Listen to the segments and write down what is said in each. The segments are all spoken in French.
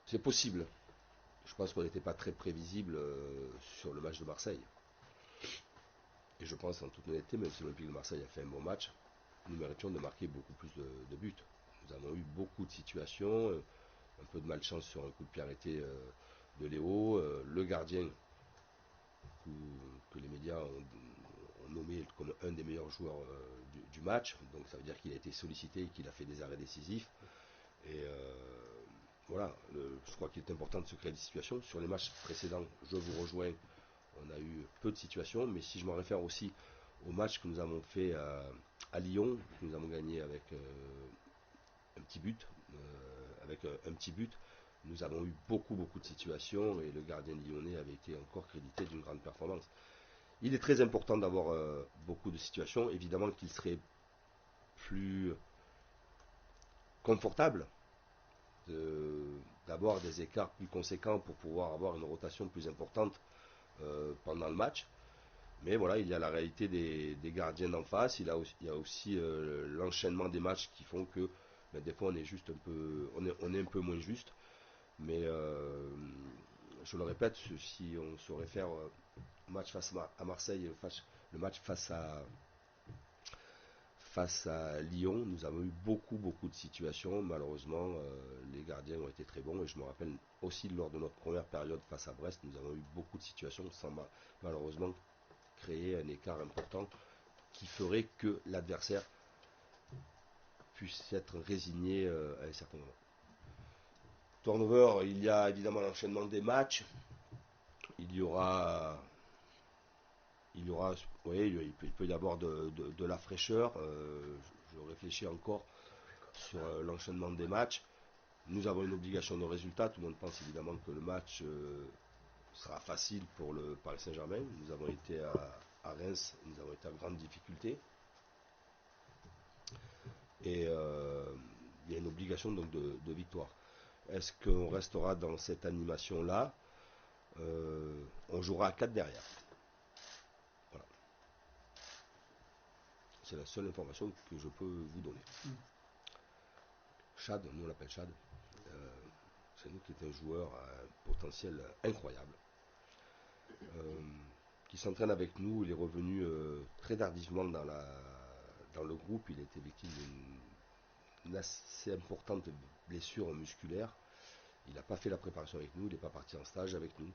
C'est possible. Je pense qu'on n'était pas très prévisible sur le match de Marseille. Et je pense en toute honnêteté, même si l'Olympique de Marseille a fait un bon match, nous méritions de marquer beaucoup plus de buts. Nous avons eu beaucoup de situations, un peu de malchance sur un coup de pied arrêté de Léo, le gardien que les médias ont nommé comme un des meilleurs joueurs du match. Donc ça veut dire qu'il a été sollicité et qu'il a fait des arrêts décisifs. Et voilà, je crois qu'il est important de se créer des situations. Sur les matchs précédents, je vous rejoins, on a eu peu de situations, mais si je me réfère aussi au match que nous avons fait à Lyon, que nous avons gagné avec un petit but, nous avons eu beaucoup de situations et le gardien lyonnais avait été encore crédité d'une grande performance. Il est très important d'avoir beaucoup de situations. Évidemment qu'il serait plus confortable d'avoir des écarts plus conséquents pour pouvoir avoir une rotation plus importante pendant le match. Mais voilà, il y a la réalité des gardiens d'en face. Il y a aussi l'enchaînement des matchs qui font que ben, des fois on est juste un peu, on est un peu moins juste. Mais je le répète, si on se réfère au match face à Marseille, le match face à Lyon, nous avons eu beaucoup de situations. Malheureusement, les gardiens ont été très bons. Et je me rappelle aussi lors de notre première période face à Brest, nous avons eu beaucoup de situations sans malheureusement créer un écart important qui ferait que l'adversaire puisse être résigné à un certain moment. Turnover, il y a évidemment l'enchaînement des matchs. Il y aura, oui, il peut y avoir de la fraîcheur. Je réfléchis encore sur l'enchaînement des matchs. Nous avons une obligation de résultat. Tout le monde pense évidemment que le match sera facile pour le Paris Saint-Germain. Nous avons été à Reims, nous avons été en grande difficulté. Et il y a une obligation donc de victoire. Est-ce qu'on restera dans cette animation-là? On jouera à 4 derrière. Voilà. C'est la seule information que je peux vous donner. Chad, nous on l'appelle Chad. C'est nous qui est un joueur à un potentiel incroyable. Qui s'entraîne avec nous. Il est revenu très tardivement dans le groupe. Il a été victime d'une assez importante blessure musculaire. Il n'a pas fait la préparation avec nous, il n'est pas parti en stage avec nous.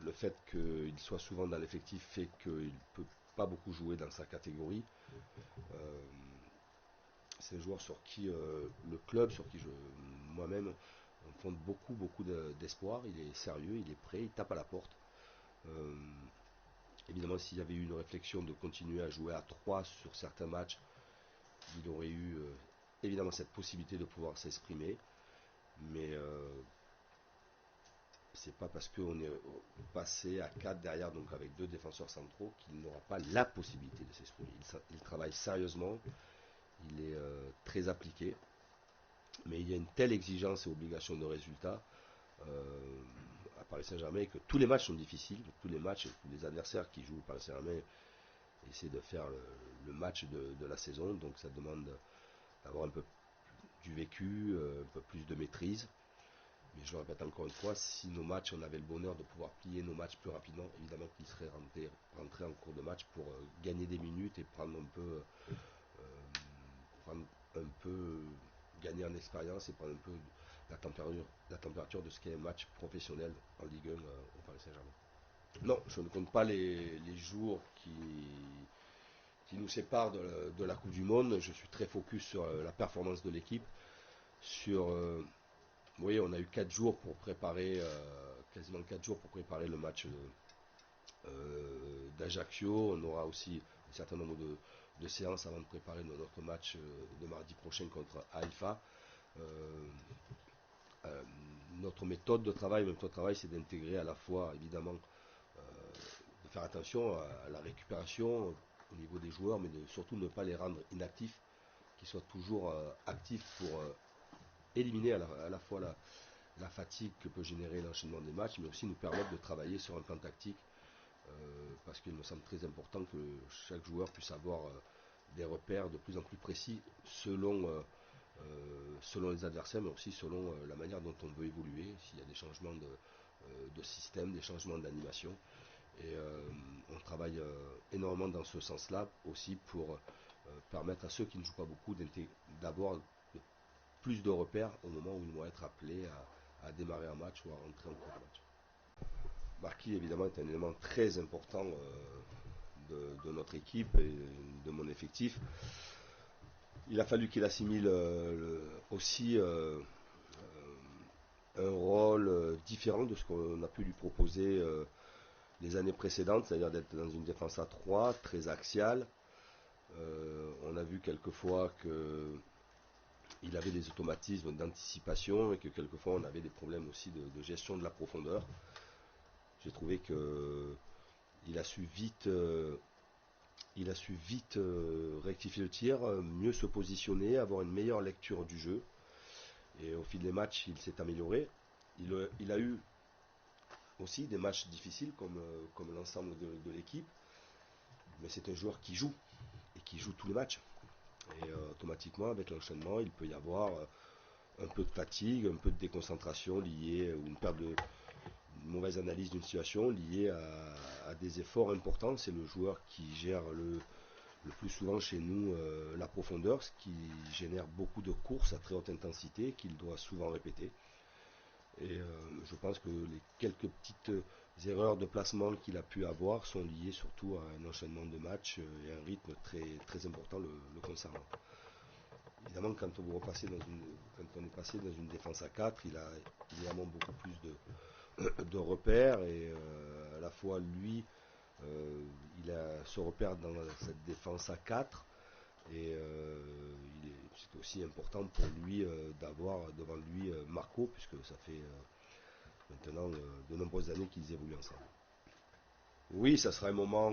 Le fait qu'il soit souvent dans l'effectif fait qu'il ne peut pas beaucoup jouer dans sa catégorie. C'est un joueur sur qui le club, sur qui moi-même, on fonde beaucoup d'espoir. Il est sérieux, il est prêt, il tape à la porte. Évidemment, s'il y avait eu une réflexion de continuer à jouer à 3 sur certains matchs, il aurait eu évidemment cette possibilité de pouvoir s'exprimer. Mais c'est pas parce qu'on est passé à 4 derrière, donc avec 2 défenseurs centraux, qu'il n'aura pas la possibilité de s'exprimer. Il travaille sérieusement, il est très appliqué, mais il y a une telle exigence et obligation de résultat à Paris Saint-Germain que tous les matchs sont difficiles, tous les matchs, tous les adversaires qui jouent Paris Saint-Germain essaient de faire le match de la saison, donc ça demande d'avoir un peu du vécu, un peu plus de maîtrise. Mais je le répète encore une fois, si nos matchs, on avait le bonheur de pouvoir plier nos matchs plus rapidement, évidemment qu'ils seraient rentrés en cours de match pour gagner des minutes et prendre un peu, gagner en expérience et prendre un peu la température de ce qu'est un match professionnel en Ligue 1 au Paris Saint-Germain. Non, je ne compte pas les jours qui nous séparent de la Coupe du Monde. Je suis très focus sur la performance de l'équipe, sur oui, on a eu 4 jours pour préparer, quasiment 4 jours pour préparer le match d'Ajaccio. On aura aussi un certain nombre de séances avant de préparer notre match de mardi prochain contre Haïfa. Notre méthode de travail, c'est d'intégrer à la fois, évidemment, de faire attention à la récupération au niveau des joueurs, mais de surtout ne pas les rendre inactifs, qu'ils soient toujours actifs pour éliminer à la fois la fatigue que peut générer l'enchaînement des matchs, mais aussi nous permettre de travailler sur un plan tactique, parce qu'il me semble très important que chaque joueur puisse avoir des repères de plus en plus précis selon selon les adversaires, mais aussi selon la manière dont on veut évoluer, s'il y a des changements de système, des changements d'animation. Et on travaille énormément dans ce sens-là aussi pour permettre à ceux qui ne jouent pas beaucoup d'avoir plus de repères au moment où ils vont être appelés à démarrer un match ou à rentrer en cours de match. Marquis, évidemment, est un élément très important de notre équipe et de mon effectif. Il a fallu qu'il assimile aussi un rôle différent de ce qu'on a pu lui proposer les années précédentes, c'est-à-dire d'être dans une défense à 3, très axiale. On a vu quelquefois qu'il avait des automatismes d'anticipation et que quelquefois on avait des problèmes aussi de gestion de la profondeur. J'ai trouvé qu'il a su vite rectifier le tir, mieux se positionner, avoir une meilleure lecture du jeu. Et au fil des matchs, il s'est amélioré. Il a eu aussi des matchs difficiles comme l'ensemble de l'équipe. Mais c'est un joueur qui joue et qui joue tous les matchs. Et automatiquement, avec l'enchaînement, il peut y avoir un peu de fatigue, un peu de déconcentration liée ou une mauvaise analyse d'une situation liée à des efforts importants. C'est le joueur qui gère le plus souvent chez nous la profondeur, ce qui génère beaucoup de courses à très haute intensité qu'il doit souvent répéter. Et je pense que les quelques petites erreurs de placement qu'il a pu avoir sont liées surtout à un enchaînement de matchs et un rythme très, très important le concernant. Évidemment, quand on est passé dans une défense à 4, il a évidemment beaucoup plus de repères et à la fois lui, il a ce repère dans cette défense à 4 et c'est aussi important pour lui d'avoir devant lui Marco, puisque ça fait maintenant de nombreuses années qu'ils évoluent ensemble. Oui, ça sera un moment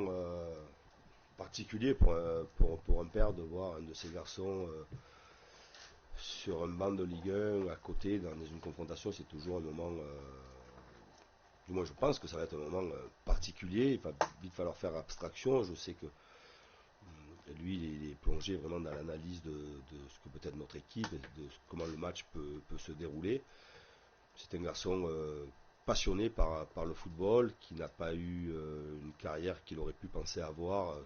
particulier pour un père de voir un de ses garçons sur un banc de Ligue 1 à côté dans une confrontation. C'est toujours un moment, du moins je pense que ça va être un moment particulier. Il va vite falloir faire abstraction. Je sais que lui, il est plongé vraiment dans l'analyse de ce que peut être notre équipe, de comment le match peut se dérouler. C'est un garçon passionné par le football, qui n'a pas eu une carrière qu'il aurait pu penser avoir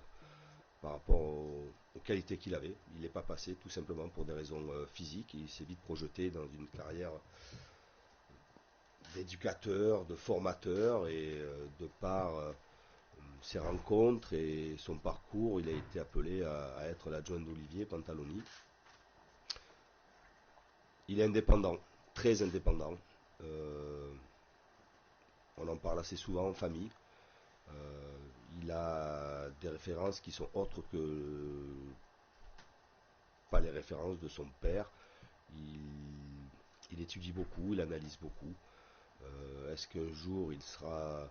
par rapport aux qualités qu'il avait. Il n'est pas passé tout simplement pour des raisons physiques. Il s'est vite projeté dans une carrière d'éducateur, de formateur, et de par ses rencontres et son parcours, il a été appelé à être l'adjoint d'Olivier Pantaloni. Il est indépendant, très indépendant. On en parle assez souvent en famille. Il a des références qui sont autres que pas les références de son père. Il étudie beaucoup, il analyse beaucoup. Est-ce qu'un jour il sera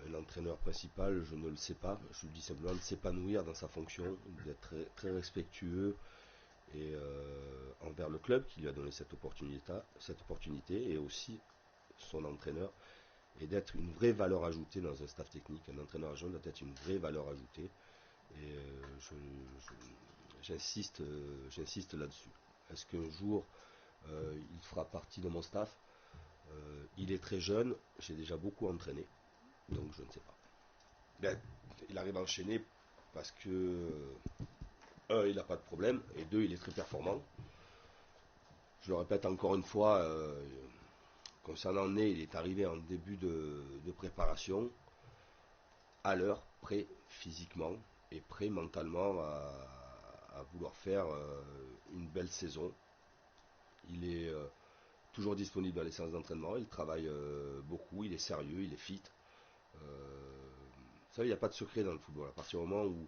un entraîneur principal? Je ne le sais pas. Je lui dis simplement de s'épanouir dans sa fonction, d'être très, très respectueux et envers le club qui lui a donné cette opportunité et aussi son entraîneur, et d'être une vraie valeur ajoutée dans un staff technique. Un entraîneur adjoint doit être une vraie valeur ajoutée et j'insiste là-dessus. Est-ce qu'un jour il fera partie de mon staff? Il est très jeune, j'ai déjà beaucoup entraîné, donc je ne sais pas. Ben, il arrive à enchaîner parce que un, il n'a pas de problème, et deux, il est très performant. Je le répète encore une fois, concernant Ney, il est arrivé en début de préparation, à l'heure, prêt physiquement et prêt mentalement à vouloir faire une belle saison. Il est toujours disponible dans les séances d'entraînement, il travaille beaucoup, il est sérieux, il est fit. Vous savez, il n'y a pas de secret dans le football. À partir du moment où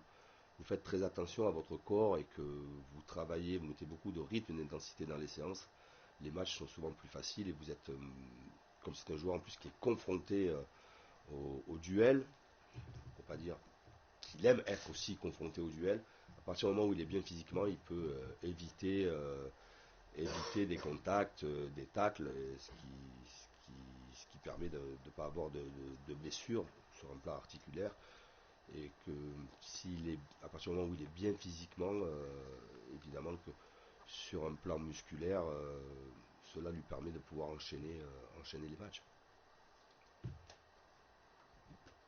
vous faites très attention à votre corps et que vous travaillez, vous mettez beaucoup de rythme et d'intensité dans les séances, les matchs sont souvent plus faciles et vous êtes, comme c'est un joueur en plus qui est confronté au duel, pour pas dire qu'il aime être aussi confronté au duel, à partir du moment où il est bien physiquement, il peut éviter des contacts, des tacles, ce qui permet de ne pas avoir de blessures sur un plan articulaire. Et que à partir du moment où il est bien physiquement, évidemment que sur un plan musculaire, cela lui permet de pouvoir enchaîner les matchs.